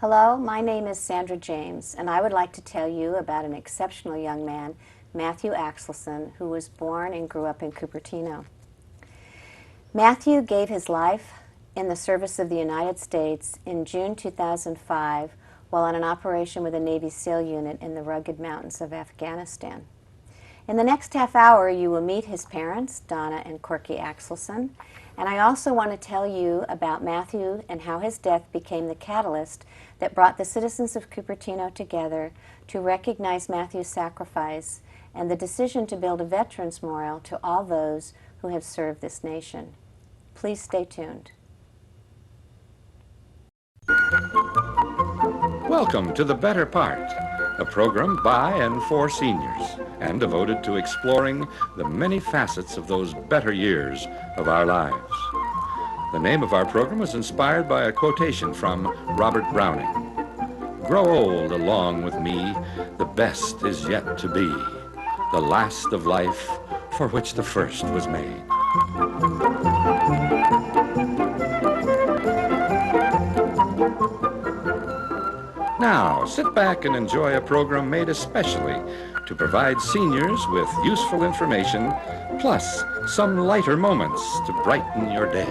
Hello, my name is Sandra James, and I would like to tell you about an exceptional young man, Matthew Axelson, who was born and grew up in Cupertino. Matthew gave his life in the service of the United States in June 2005 while on an operation with a Navy SEAL unit in the rugged mountains of Afghanistan. In the next half hour, you will meet his parents, Donna and Corky Axelson, and I also want to tell you about Matthew and how his death became the catalyst that brought the citizens of Cupertino together to recognize Matthew's sacrifice and the decision to build a veterans memorial to all those who have served this nation. Please stay tuned. Welcome to The Better Part, a program by and for seniors and devoted to exploring the many facets of those better years of our lives. The name of our program was inspired by a quotation from Robert Browning. "Grow old along with me, the best is yet to be, the last of life for which the first was made." Now, sit back and enjoy a program made especially to provide seniors with useful information, plus some lighter moments to brighten your day.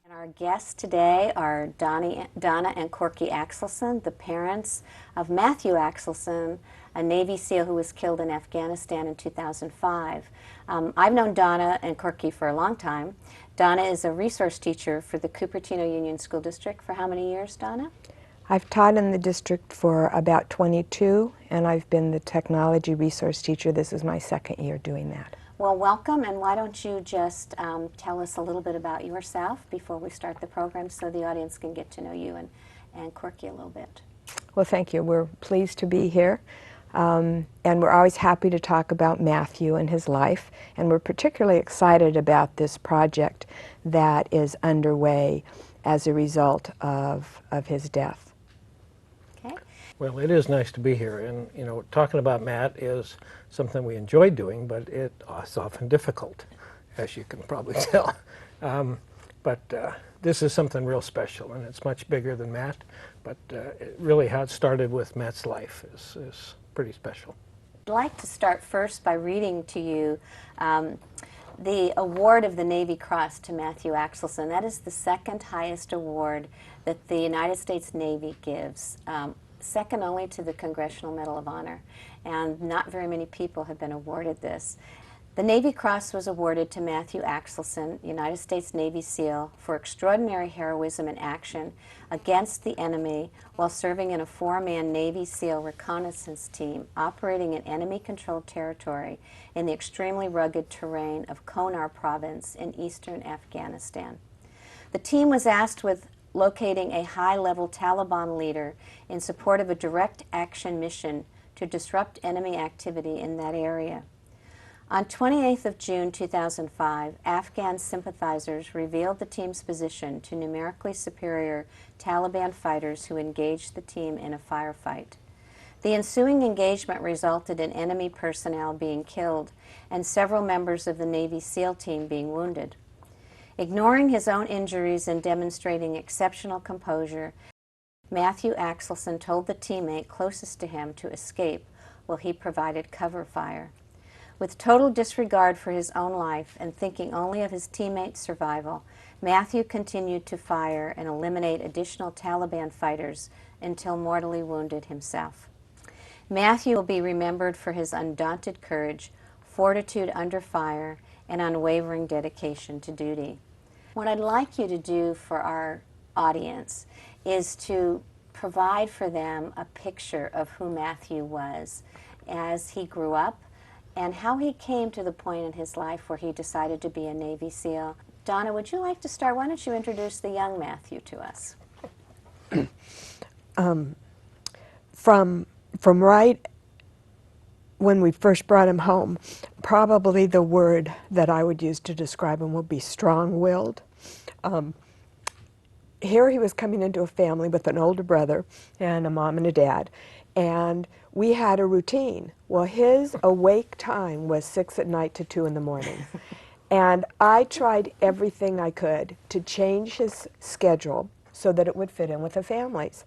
And our guests today are Donna and Corky Axelson, the parents of Matthew Axelson, a Navy SEAL who was killed in Afghanistan in 2005. I've known Donna and Corky for a long time. Donna is a resource teacher for the Cupertino Union School District for how many years, Donna? I've taught in the district for about 22, and I've been the technology resource teacher. This is my second year doing that. Well, welcome, and why don't you just tell us a little bit about yourself before we start the program so the audience can get to know you and Corky a little bit. Well, thank you. We're pleased to be here. And we're always happy to talk about Matthew and his life, and we're particularly excited about this project that is underway as a result of his death. Okay. Well, it is nice to be here, and talking about Matt is something we enjoy doing, but it's often difficult, as you can probably tell. But this is something real special, and it's much bigger than Matt, but really how it started with Matt's life is pretty special. I'd like to start first by reading to you the award of the Navy Cross to Matthew Axelson. That is the second highest award that the United States Navy gives, second only to the Congressional Medal of Honor, and not very many people have been awarded this. The Navy Cross was awarded to Matthew Axelson, United States Navy SEAL, for extraordinary heroism in action against the enemy while serving in a 4-man Navy SEAL reconnaissance team operating in enemy-controlled territory in the extremely rugged terrain of Konar province in eastern Afghanistan. The team was tasked with locating a high-level Taliban leader in support of a direct action mission to disrupt enemy activity in that area. On 28th of June 2005, Afghan sympathizers revealed the team's position to numerically superior Taliban fighters who engaged the team in a firefight. The ensuing engagement resulted in enemy personnel being killed and several members of the Navy SEAL team being wounded. Ignoring his own injuries and demonstrating exceptional composure, Matthew Axelson told the teammate closest to him to escape while he provided cover fire. With total disregard for his own life and thinking only of his teammates' survival, Matthew continued to fire and eliminate additional Taliban fighters until mortally wounded himself. Matthew will be remembered for his undaunted courage, fortitude under fire, and unwavering dedication to duty. What I'd like you to do for our audience is to provide for them a picture of who Matthew was as he grew up, and how he came to the point in his life where he decided to be a Navy SEAL. Donna, would you like to start? Why don't you introduce the young Matthew to us? From right when we first brought him home, probably the word that I would use to describe him would be strong-willed. Here he was coming into a family with an older brother and a mom and a dad, and we had a routine. Well, his awake time was 6 at night to 2 in the morning. And I tried everything I could to change his schedule so that it would fit in with the families.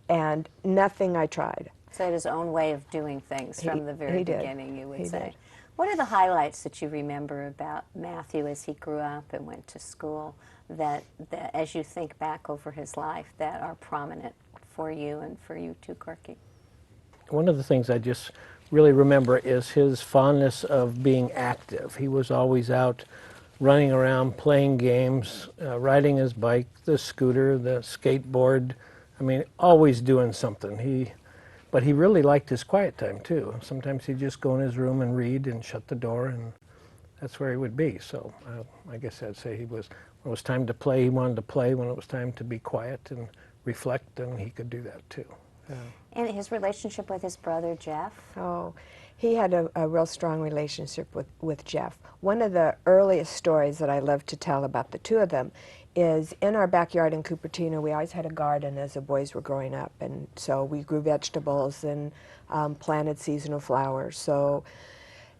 And nothing I tried. So he had his own way of doing things from the very he did. beginning, you would He say. did. What are the highlights that you remember about Matthew as he grew up and went to school that as you think back over his life, that are prominent for you and for you too, Corky? One of the things I just really remember is his fondness of being active. He was always out running around, playing games, riding his bike, the scooter, the skateboard. I mean, always doing something. But he really liked his quiet time too. Sometimes he'd just go in his room and read and shut the door, and that's where he would be. So I guess I'd say when it was time to play, he wanted to play. When it was time to be quiet and reflect, then he could do that too. And his relationship with his brother, Jeff? Oh, he had a real strong relationship with Jeff. One of the earliest stories that I love to tell about the two of them is in our backyard in Cupertino. We always had a garden as the boys were growing up, and so we grew vegetables and planted seasonal flowers. So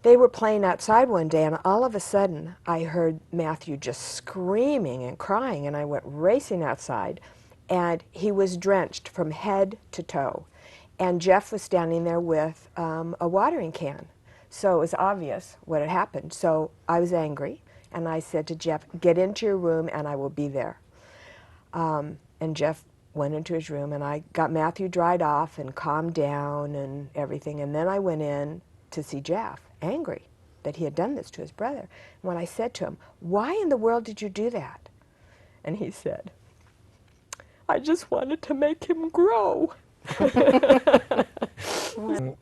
they were playing outside one day, and all of a sudden I heard Matthew just screaming and crying, and I went racing outside, and he was drenched from head to toe. And Jeff was standing there with a watering can. So it was obvious what had happened. So I was angry, and I said to Jeff, "Get into your room and I will be there." And Jeff went into his room, and I got Matthew dried off and calmed down and everything. And then I went in to see Jeff, angry that he had done this to his brother. And when I said to him, "Why in the world did you do that?" And he said, "I just wanted to make him grow."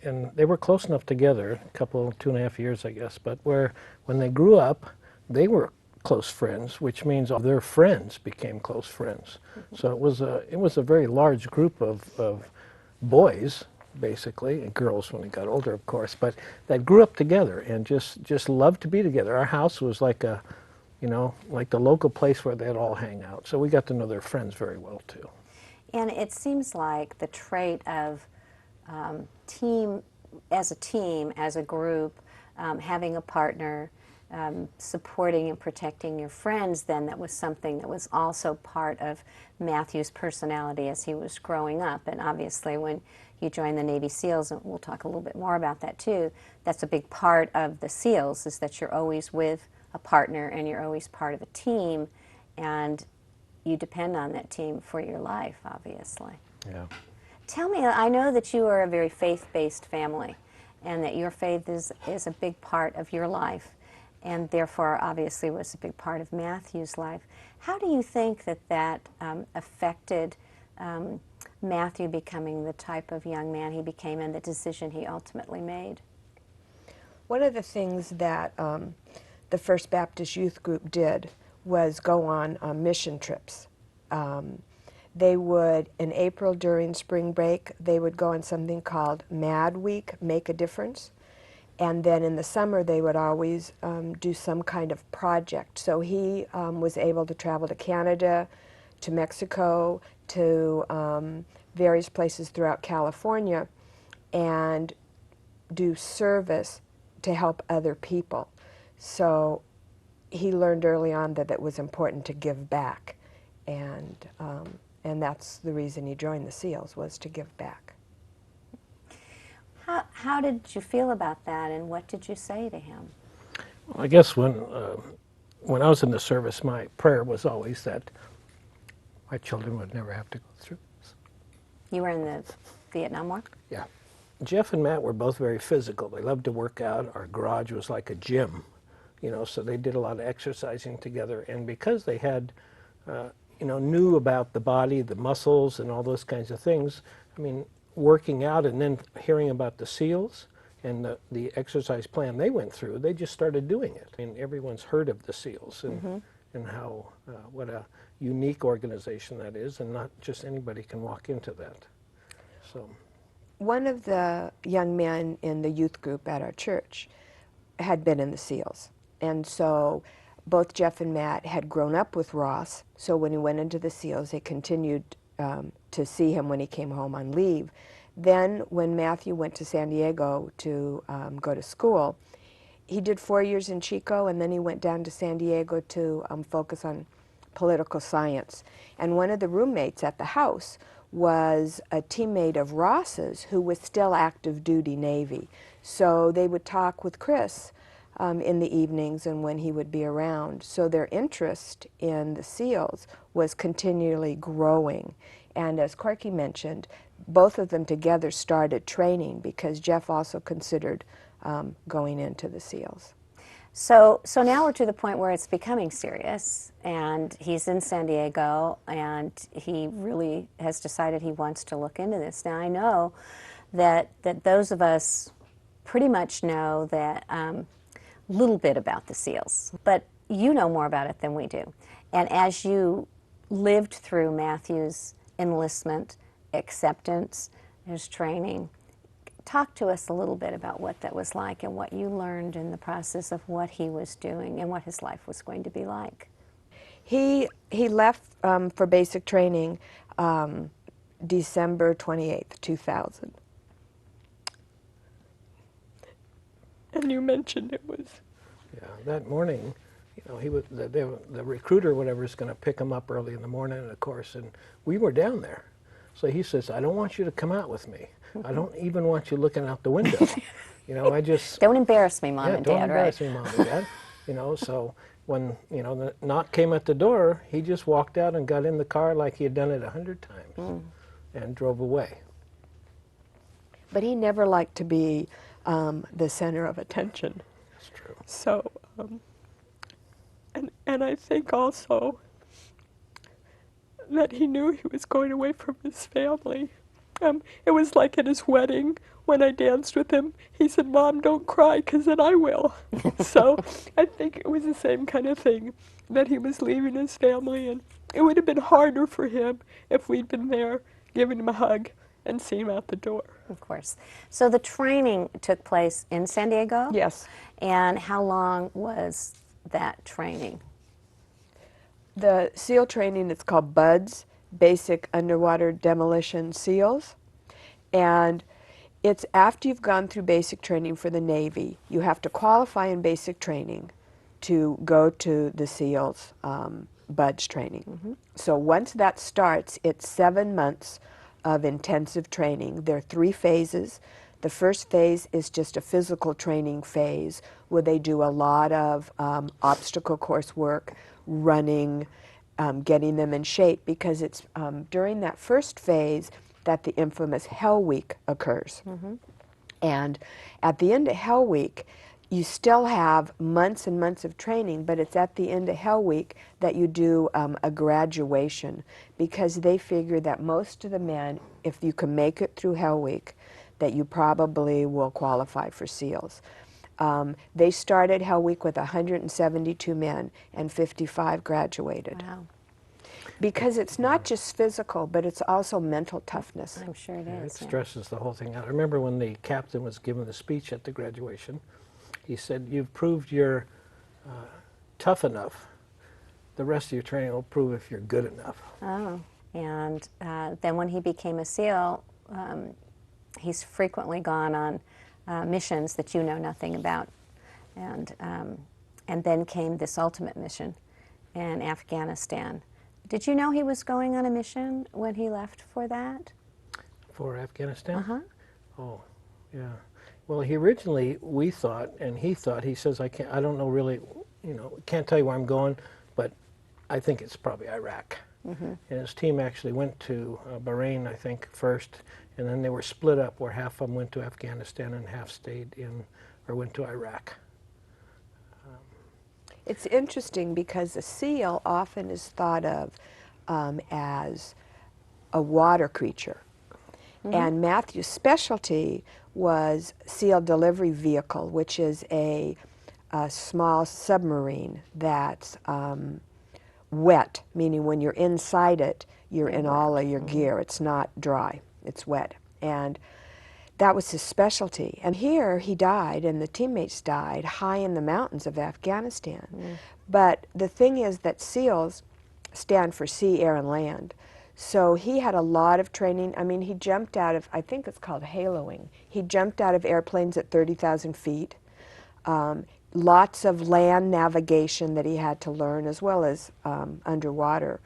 And they were close enough together, a couple, 2.5 years, I guess, but when they grew up, they were close friends, which means all their friends became close friends. So it was a very large group of boys, basically, and girls when they got older, of course, but that grew up together and just loved to be together. Our house was like like the local place where they'd all hang out. So we got to know their friends very well, too. And it seems like the trait of as a group, having a partner, supporting and protecting your friends, then that was something that was also part of Matthew's personality as he was growing up. And obviously when you join the Navy SEALs, and we'll talk a little bit more about that too, that's a big part of the SEALs, is that you're always with a partner and you're always part of a team, and you depend on that team for your life, obviously. Yeah. Tell me, I know that you are a very faith-based family, and that your faith is a big part of your life, and therefore obviously was a big part of Matthew's life. How do you think that affected Matthew becoming the type of young man he became and the decision he ultimately made? One of the things that the First Baptist Youth Group did was go on mission trips. They would, in April during spring break, they would go on something called Mad Week, Make a Difference. And then in the summer, they would always do some kind of project. So he was able to travel to Canada, to Mexico, to various places throughout California, and do service to help other people. So he learned early on that it was important to give back, and that's the reason he joined the SEALs, was to give back. How did you feel about that, and what did you say to him? Well, I guess when I was in the service, my prayer was always that my children would never have to go through this. You were in the Vietnam War? Yeah. Jeff and Matt were both very physical. They loved to work out. Our garage was like a gym, so they did a lot of exercising together. And because they had, knew about the body, the muscles, and all those kinds of things, I mean, working out and then hearing about the SEALs and the exercise plan they went through, they just started doing it. I mean, everyone's heard of the SEALs and how, what a unique organization that is, and not just anybody can walk into that. So. One of the young men in the youth group at our church had been in the SEALs. And so both Jeff and Matt had grown up with Ross, so when he went into the SEALs, they continued to see him when he came home on leave. Then when Matthew went to San Diego to go to school, he did 4 years in Chico, and then he went down to San Diego to focus on political science. And one of the roommates at the house was a teammate of Ross's who was still active duty Navy. So they would talk with Chris in the evenings and when he would be around. So their interest in the SEALs was continually growing. And as Corky mentioned, both of them together started training because Jeff also considered going into the SEALs. So now we're to the point where it's becoming serious, and he's in San Diego, and he really has decided he wants to look into this. Now I know that those of us pretty much know that a little bit about the SEALs, but you know more about it than we do. And as you lived through Matthew's enlistment, acceptance, his training, talk to us a little bit about what that was like and what you learned in the process of what he was doing and what his life was going to be like. He left for basic training December 28th, 2000. And you mentioned it was... Yeah, that morning, you know, he was the recruiter, whatever, is going to pick him up early in the morning, of course, and we were down there. So he says, "I don't want you to come out with me. I don't even want you looking out the window." You know, I just... Don't embarrass me, Mom and Dad, right? don't embarrass me, Mom and Dad. You know, so when, you know, the knock came at the door, he just walked out and got in the car like he had done it 100 times and drove away. But he never liked to be the center of attention. That's true. So, and I think also that he knew he was going away from his family. It was like at his wedding when I danced with him. He said, "Mom, don't cry, because then I will." So I think it was the same kind of thing, that he was leaving his family, and it would have been harder for him if we'd been there giving him a hug and seeing him out the door. Of course. So the training took place in San Diego? Yes. And how long was that training? The SEAL training is called BUDS, Basic Underwater Demolition SEALs. And it's after you've gone through basic training for the Navy. You have to qualify in basic training to go to the SEALs BUDS training. So once that starts, it's 7 months of intensive training. There are 3 phases. The first phase is just a physical training phase where they do a lot of obstacle course work, running, getting them in shape, because it's during that first phase that the infamous Hell Week occurs. And at the end of Hell Week, you still have months and months of training, but it's at the end of Hell Week that you do a graduation, because they figure that most of the men, if you can make it through Hell Week, that you probably will qualify for SEALs. They started Hell Week with 172 men, and 55 graduated. Wow. Because it's not just physical, but it's also mental toughness. I'm sure it Yeah, it is. Yeah. stresses the whole thing out. I remember when the captain was giving the speech at the graduation, he said, "You've proved you're tough enough. The rest of your training will prove if you're good enough." Oh, and then when he became a SEAL, he's frequently gone on missions that you know nothing about, and then came this ultimate mission in Afghanistan. Did you know he was going on a mission when he left for that? For Afghanistan? Uh-huh. Oh, yeah. Well, he originally, we thought, and he thought, he says, I don't know really, you know, can't tell you where I'm going, but I think it's probably Iraq. And his team actually went to Bahrain, I think, first, and then they were split up where half of them went to Afghanistan and half stayed in, or went to Iraq. It's interesting because a SEAL often is thought of as a water creature. And Matthew's specialty was SEAL delivery vehicle, which is a small submarine that's wet, meaning when you're inside it, you're in all of your gear. It's not dry, it's wet. And that was his specialty. And here he died, and the teammates died, high in the mountains of Afghanistan. But the thing is that SEALs stand for sea, air, and land. So he had a lot of training. I mean, he jumped out of, I think it's called haloing. He jumped out of airplanes at 30,000 feet. lots of land navigation that he had to learn, as well as underwater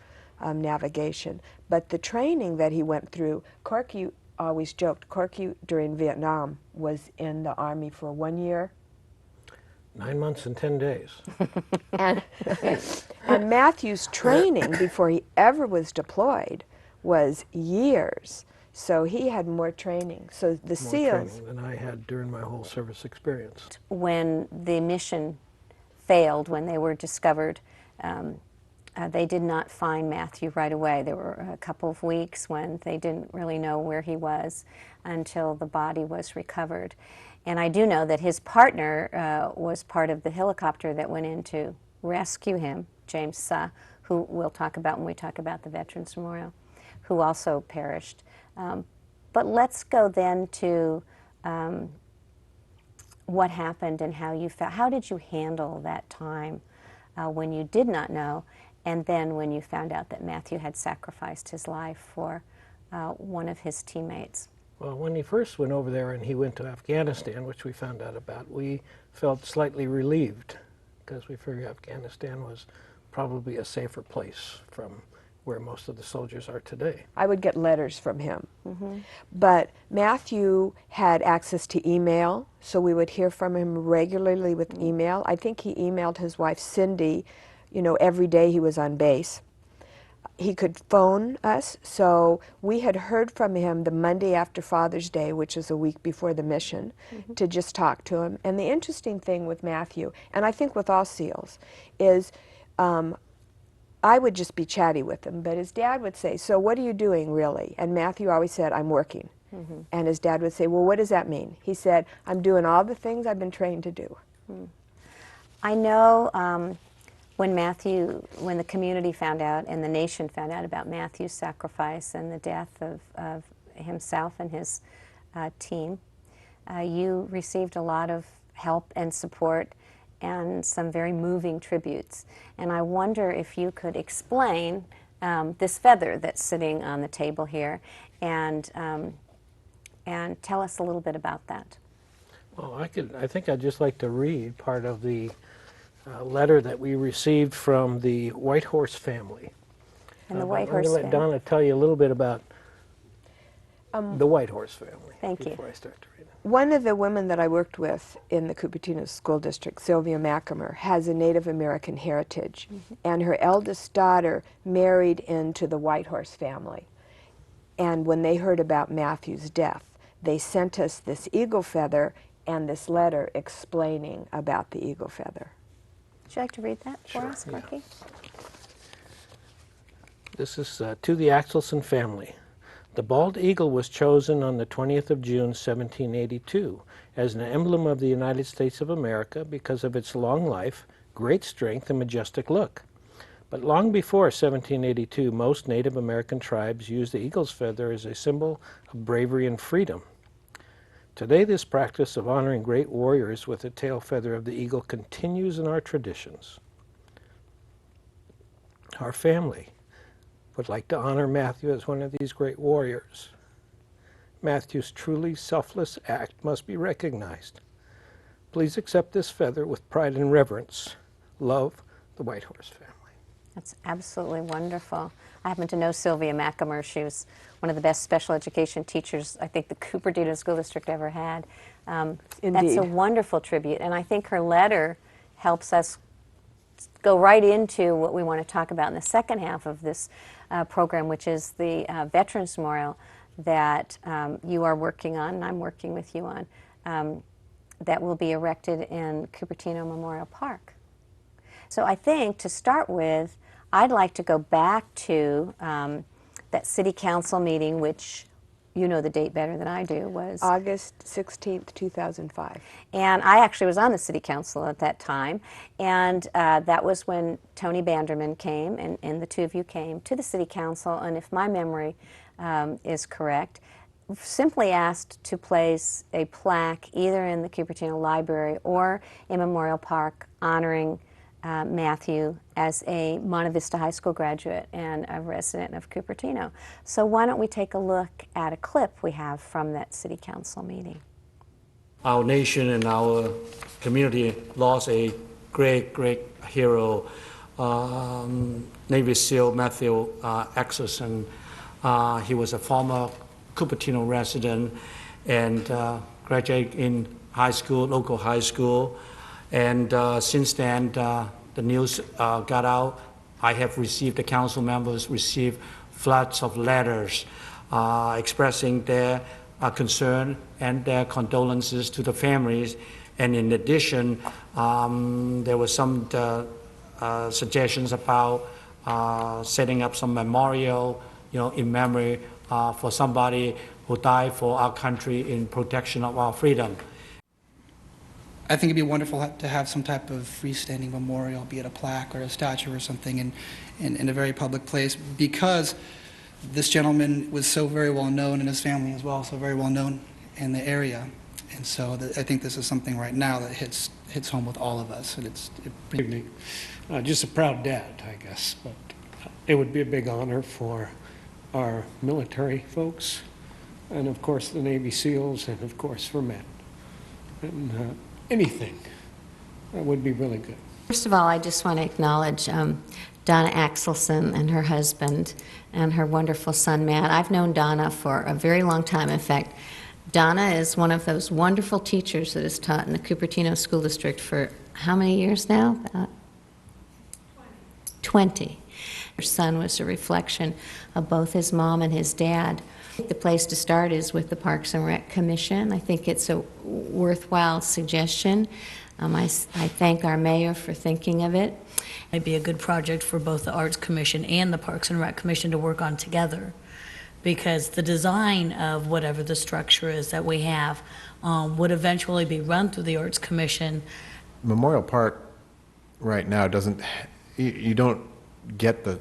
navigation. But the training that he went through, Corky always joked, Corky during Vietnam was in the Army for 1 year. 9 months and 10 days. And, and Matthew's training before he ever was deployed was years. So he had more training. So the More SEALs... training than I had during my whole service experience. When the mission failed, when they were discovered, they did not find Matthew right away. There were a couple of weeks when they didn't really know where he was until the body was recovered. And I do know that his partner was part of the helicopter that went in to rescue him, James Suh, who we'll talk about when we talk about the Veterans Memorial, who also perished. But let's go then to what happened and how you felt. How did you handle that time when you did not know, and then when you found out that Matthew had sacrificed his life for one of his teammates? Well, when he first went over there and he went to Afghanistan, which we found out about, we felt slightly relieved because we figured Afghanistan was probably a safer place from where most of the soldiers are today. I would get letters from him. But Matthew had access to email, so we would hear from him regularly with email. I think he emailed his wife Cindy, you know, every day he was on base. He could phone us, so we had heard from him the Monday after Father's Day, which is a week before the mission, to just talk to him. And the interesting thing with Matthew, and I think with all SEALs, is I would just be chatty with him, but his dad would say, "So what are you doing really?" And Matthew always said, "I'm working." And his dad would say, "Well, what does that mean?" He said, "I'm doing all the things I've been trained to do." I know when the community found out and the nation found out about Matthew's sacrifice and the death of himself and his team, you received a lot of help and support and some very moving tributes. And I wonder if you could explain this feather that's sitting on the table here and tell us a little bit about that. Well, I think I'd just like to read part of the letter that we received from the Whitehorse family. And the Whitehorse I'm going to let family. Donna tell you a little bit about the Whitehorse family. Thank you. Before I start to read it. One of the women that I worked with in the Cupertino School District, Sylvia McAmer, has a Native American heritage. And her eldest daughter married into the Whitehorse family. And when they heard about Matthew's death, they sent us this eagle feather and this letter explaining about the eagle feather. Would you like to read that for Sure, us, yeah. Corky? This is to the Axelson family. The bald eagle was chosen on the 20th of June, 1782, as an emblem of the United States of America because of its long life, great strength, and majestic look. But long before 1782, most Native American tribes used the eagle's feather as a symbol of bravery and freedom. Today, this practice of honoring great warriors with the tail feather of the eagle continues in our traditions. Our family would like to honor Matthew as one of these great warriors. Matthew's truly selfless act must be recognized. Please accept this feather with pride and reverence. Love, the Whitehorse family. That's absolutely wonderful. I happen to know Sylvia McAmer. She was one of the best special education teachers I think the Cupertino School District ever had. That's Indeed. a wonderful tribute, and I think her letter helps us go right into what we want to talk about in the second half of this program, which is the Veterans Memorial that you are working on, and I'm working with you on, that will be erected in Cupertino Memorial Park. So I think to start with, I'd like to go back to that City Council meeting, which you know the date better than I do, was August 16th, 2005. And I actually was on the City Council at that time, and that was when Tony Banderman came, and the two of you came to the City Council, and if my memory is correct, simply asked to place a plaque either in the Cupertino Library or in Memorial Park honoring Matthew as a Monte Vista High School graduate and a resident of Cupertino. So why don't we take a look at a clip we have from that City Council meeting. our nation and our community lost a great hero, Navy SEAL Matthew Axelson. He was a former Cupertino resident and graduated in high school, local high school. And since then, the news got out. I have received, the council members received floods of letters expressing their concern and their condolences to the families. And in addition, there were some suggestions about setting up some memorial, in memory for somebody who died for our country in protection of our freedom. I think it'd be wonderful to have some type of freestanding memorial, be it a plaque or a statue or something, in a very public place, because this gentleman was so very well known, and his family as well, so very well known in the area. And so I think this is something right now that hits home with all of us. And Just a proud dad, I guess, but it would be a big honor for our military folks, and of course the Navy SEALs, and of course for men. And anything that would be really good. First of all, I just want to acknowledge Donna Axelson and her husband and her wonderful son, Matt. I've known Donna for a very long time. In fact, Donna is one of those wonderful teachers that has taught in the Cupertino School District for how many years now? 20. Her son was a reflection of both his mom and his dad. The place to start is with the Parks and Rec Commission. I think it's a worthwhile suggestion. I thank our mayor for thinking of it. It'd be a good project for both the Arts Commission and the Parks and Rec Commission to work on together, because the design of whatever the structure is that we have would eventually be run through the Arts Commission. Memorial Park right now doesn't, you don't get the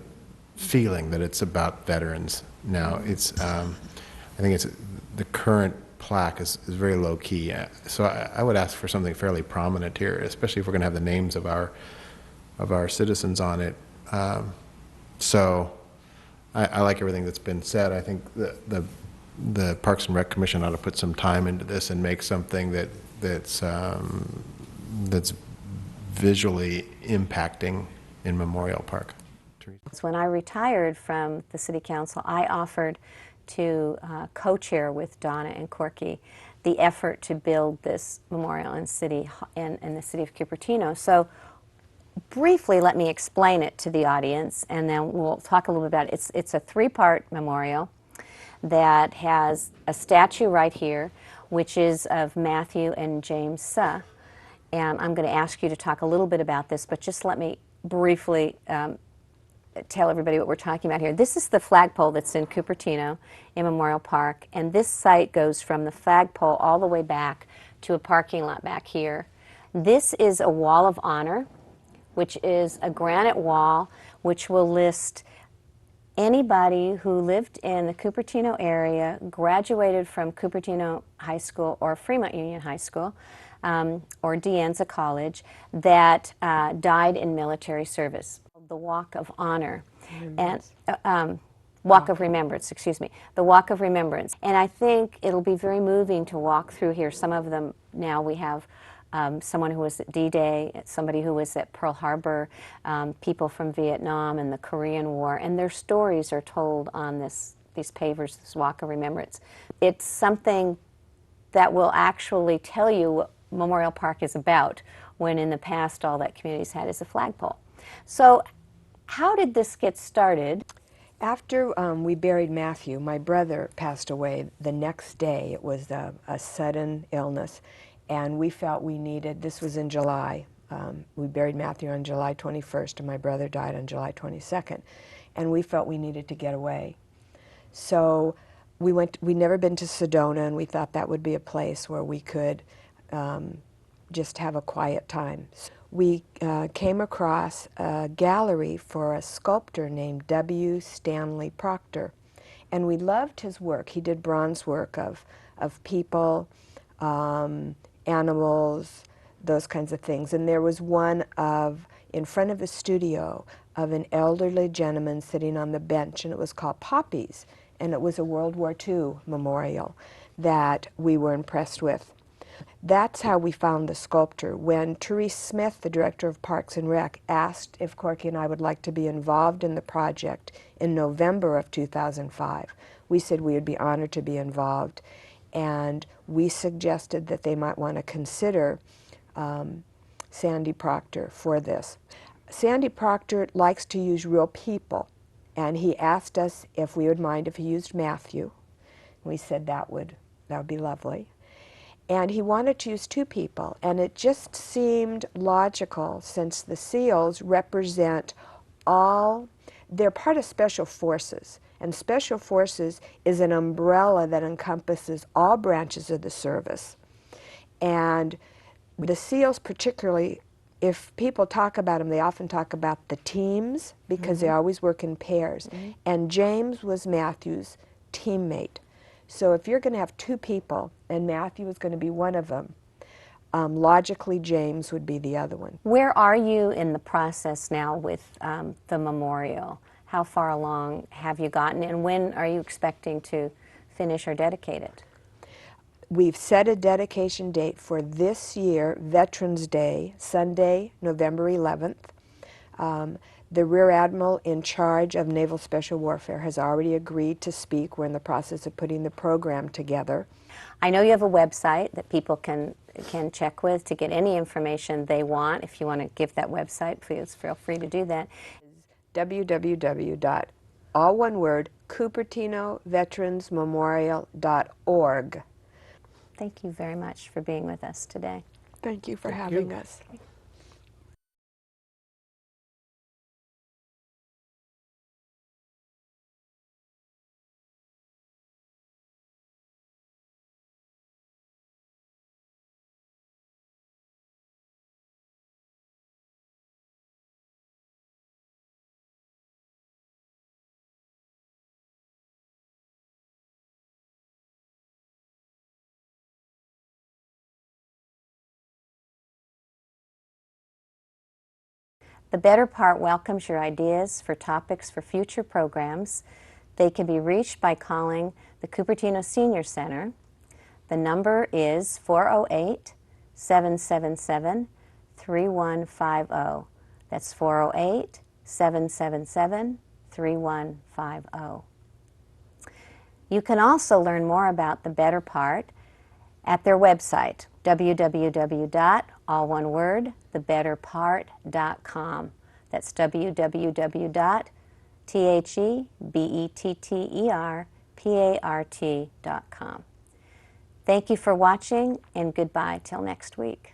feeling that it's about veterans now. It's, I think it's, the current plaque is very low key. So I would ask for something fairly prominent here, especially if we're gonna have the names of our citizens on it. So I like everything that's been said. I think the Parks and Rec Commission ought to put some time into this and make something that's visually impacting in Memorial Park. When I retired from the City Council, I offered to co-chair with Donna and Corky the effort to build this memorial in the city of Cupertino. So briefly, let me explain it to the audience, and then we'll talk a little bit about it. It's a three-part memorial that has a statue right here, which is of Matthew and James Suh. And I'm going to ask you to talk a little bit about this, but just let me briefly tell everybody what we're talking about here. This is the flagpole that's in Cupertino in Memorial Park, and this site goes from the flagpole all the way back to a parking lot back here. This is a wall of honor, which is a granite wall which will list anybody who lived in the Cupertino area, graduated from Cupertino High School or Fremont Union High School, or De Anza College, that died in military service. The Walk of Honor, and Walk of Remembrance, excuse me, the Walk of Remembrance. And I think it'll be very moving to walk through here. Some of them now we have someone who was at D-Day, somebody who was at Pearl Harbor, people from Vietnam and the Korean War, and their stories are told on these pavers, this Walk of Remembrance. It's something that will actually tell you what Memorial Park is about, when in the past all that community's had is a flagpole. So how did this get started? After we buried Matthew, my brother passed away the next day. It was a sudden illness, and we felt we needed, this was in July, we buried Matthew on July 21st, and my brother died on July 22nd, and we felt we needed to get away. So we'd never been to Sedona, and we thought that would be a place where we could just have a quiet time. We came across a gallery for a sculptor named W. Stanley Proctor, and we loved his work. He did bronze work of people, animals, those kinds of things. And there was one in front of the studio of an elderly gentleman sitting on the bench, and it was called Poppies, and it was a World War II memorial that we were impressed with. That's how we found the sculptor. When Therese Smith, the director of Parks and Rec, asked if Corky and I would like to be involved in the project in November of 2005, we said we would be honored to be involved. And we suggested that they might want to consider Sandy Proctor for this. Sandy Proctor likes to use real people, and he asked us if we would mind if he used Matthew. We said that would be lovely. And he wanted to use 2 people, and it just seemed logical since the SEALs represent they're part of Special Forces, and Special Forces is an umbrella that encompasses all branches of the service. And the SEALs particularly, if people talk about them, they often talk about the teams because they always work in pairs. And James was Matthew's teammate. So if you're going to have 2 people, and Matthew is going to be one of them, logically James would be the other one. Where are you in the process now with the memorial? How far along have you gotten, and when are you expecting to finish or dedicate it? We've set a dedication date for this year, Veterans Day, Sunday, November 11th. The Rear Admiral in charge of Naval Special Warfare has already agreed to speak. We're in the process of putting the program together. I know you have a website that people can check with to get any information they want. If you want to give that website, please feel free to do that. www. All one word, CupertinoVeteransMemorial.org. Thank you very much for being with us today. Thank you for having us. The Better Part welcomes your ideas for topics for future programs. They can be reached by calling the Cupertino Senior Center. The number is 408-777-3150. That's 408-777-3150. You can also learn more about the Better Part at their website, www.alloneword.thebetterpart.com. That's www.thebetterpart.com. Thank you for watching, and goodbye till next week.